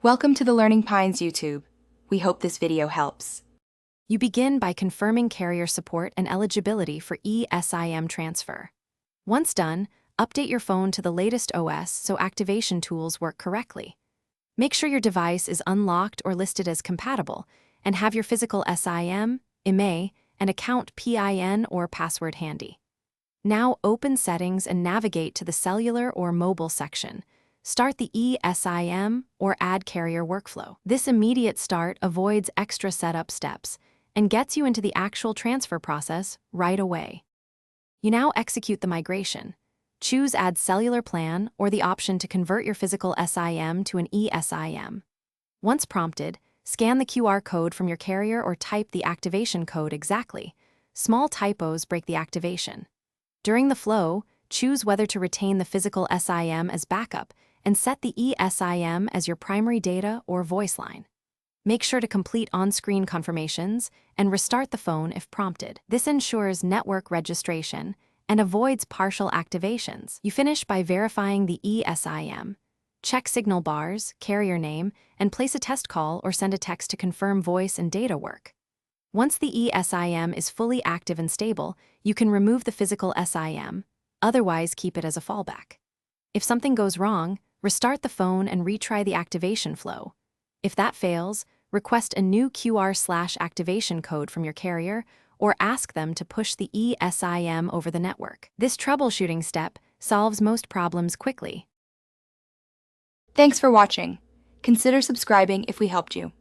Welcome to the Learning Pines YouTube. We hope this video helps. You begin by confirming carrier support and eligibility for Esim transfer. Once done, update your phone to the latest OS so activation tools work correctly. Make sure your device is unlocked or listed as compatible, and have your physical SIM, IMEI, and account PIN or password handy. Now open Settings and navigate to the Cellular or Mobile section. Start the Esim or Add Carrier workflow. This immediate start avoids extra setup steps and gets you into the actual transfer process right away. You now execute the migration. Choose Add Cellular Plan or the option to convert your physical SIM to an eSIM. Once prompted, scan the QR code from your carrier or type the activation code exactly. Small typos break the activation. During the flow, choose whether to retain the physical SIM as backup and set the eSIM as your primary data or voice line. Make sure to complete on-screen confirmations and restart the phone if prompted. This ensures network registration and avoids partial activations. You finish by verifying the eSIM. Check signal bars, carrier name, and place a test call or send a text to confirm voice and data work. Once the eSIM is fully active and stable, you can remove the physical SIM, otherwise keep it as a fallback. If something goes wrong, restart the phone and retry the activation flow. If that fails, request a new QR/activation code from your carrier or ask them to push the eSIM over the network. This troubleshooting step solves most problems quickly. Thanks for watching. Consider subscribing if we helped you.